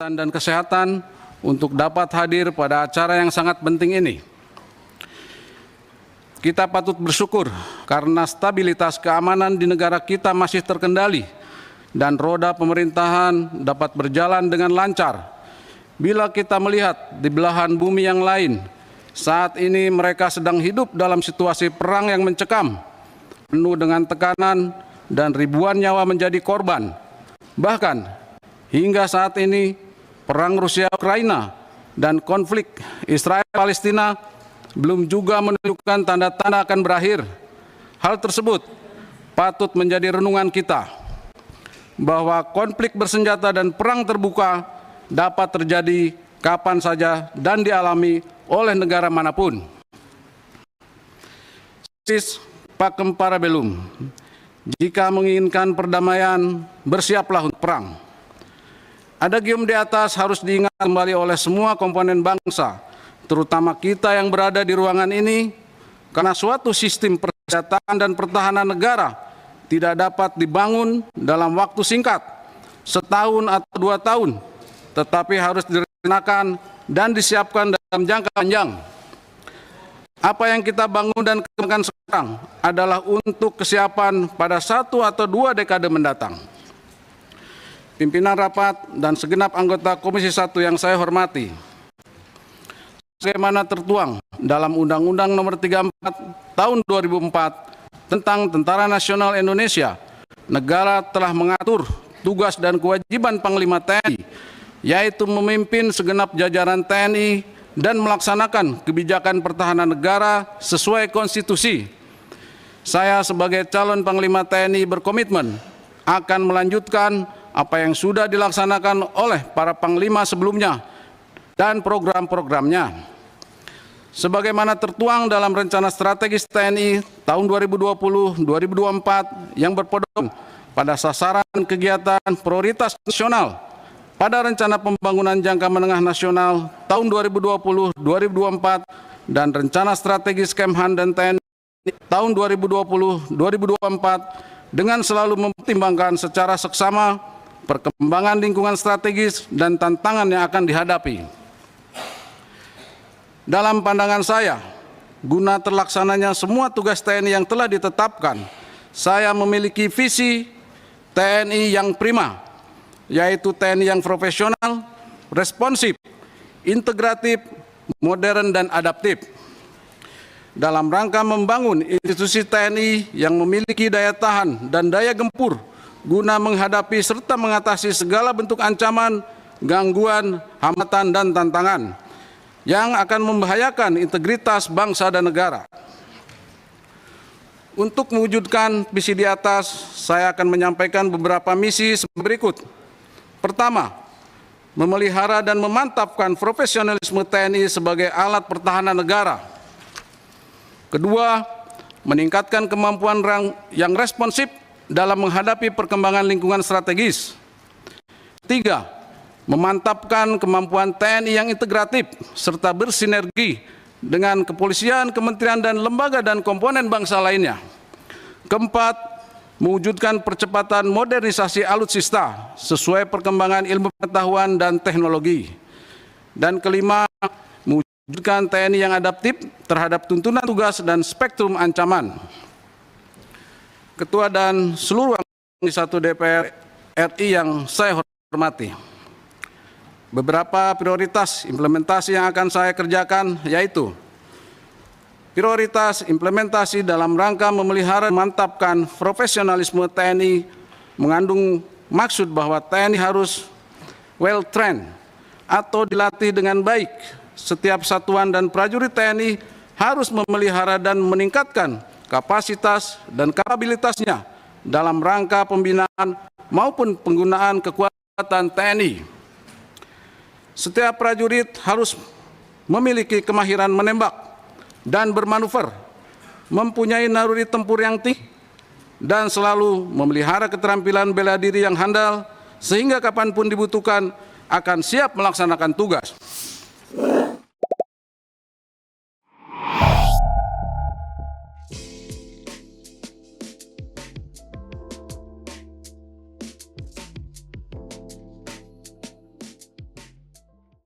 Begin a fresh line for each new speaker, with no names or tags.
dan kesehatan untuk dapat hadir pada acara yang sangat penting ini. Kita patut bersyukur karena stabilitas keamanan di negara kita masih terkendali dan roda pemerintahan dapat berjalan dengan lancar. Bila kita melihat di belahan bumi yang lain, saat ini mereka sedang hidup dalam situasi perang yang mencekam, penuh dengan tekanan dan ribuan nyawa menjadi korban. Bahkan hingga saat ini, perang Rusia-Ukraina dan konflik Israel-Palestina belum juga menunjukkan tanda-tanda akan berakhir. Hal tersebut patut menjadi renungan kita bahwa konflik bersenjata dan perang terbuka dapat terjadi kapan saja dan dialami oleh negara manapun. Sis pacem parabellum. Jika menginginkan perdamaian, bersiaplah untuk perang. Adagium di atas harus diingat kembali oleh semua komponen bangsa, terutama kita yang berada di ruangan ini, karena suatu sistem persenjataan dan pertahanan negara tidak dapat dibangun dalam waktu singkat, setahun atau 2 tahun, tetapi harus direncanakan dan disiapkan dalam jangka panjang. Apa yang kita bangun dan kembangkan sekarang adalah untuk kesiapan pada 1 atau 2 dekade mendatang. Pimpinan rapat dan segenap anggota Komisi 1 yang saya hormati, sebagaimana tertuang dalam Undang-Undang Nomor 34 Tahun 2004 tentang Tentara Nasional Indonesia, negara telah mengatur tugas dan kewajiban Panglima TNI, yaitu memimpin segenap jajaran TNI dan melaksanakan kebijakan pertahanan negara sesuai konstitusi. Saya sebagai calon Panglima TNI berkomitmen akan melanjutkan apa yang sudah dilaksanakan oleh para Panglima sebelumnya dan program-programnya. Sebagaimana tertuang dalam Rencana Strategis TNI tahun 2020-2024 yang berpedoman pada sasaran kegiatan prioritas nasional pada Rencana Pembangunan Jangka Menengah Nasional tahun 2020-2024 dan Rencana Strategis Kemhan dan TNI tahun 2020-2024 dengan selalu mempertimbangkan secara seksama perkembangan lingkungan strategis dan tantangan yang akan dihadapi. Dalam pandangan saya, guna terlaksananya semua tugas TNI yang telah ditetapkan, saya memiliki visi TNI yang prima, yaitu TNI yang profesional, responsif, integratif, modern, dan adaptif. Dalam rangka membangun institusi TNI yang memiliki daya tahan dan daya gempur guna menghadapi serta mengatasi segala bentuk ancaman, gangguan, hambatan, dan tantangan yang akan membahayakan integritas bangsa dan negara. Untuk mewujudkan visi di atas, saya akan menyampaikan beberapa misi berikut. Pertama, memelihara dan memantapkan profesionalisme TNI sebagai alat pertahanan negara. Kedua, meningkatkan kemampuan yang responsif dalam menghadapi perkembangan lingkungan strategis. Tiga, memantapkan kemampuan TNI yang integratif serta bersinergi dengan kepolisian, kementerian, dan lembaga dan komponen bangsa lainnya. Keempat, mewujudkan percepatan modernisasi alutsista sesuai perkembangan ilmu pengetahuan dan teknologi. Dan kelima, mewujudkan TNI yang adaptif terhadap tuntunan tugas dan spektrum ancaman. Ketua dan seluruh anggota 1 DPR RI yang saya hormati, beberapa prioritas implementasi yang akan saya kerjakan yaitu prioritas implementasi dalam rangka memelihara dan memantapkan profesionalisme TNI mengandung maksud bahwa TNI harus well trained atau dilatih dengan baik. Setiap satuan dan prajurit TNI harus memelihara dan meningkatkan kapasitas dan kapabilitasnya dalam rangka pembinaan maupun penggunaan kekuatan TNI. Setiap prajurit harus memiliki kemahiran menembak dan bermanuver, mempunyai naluri tempur yang tinggi, dan selalu memelihara keterampilan bela diri yang handal, sehingga kapanpun dibutuhkan akan siap melaksanakan tugas.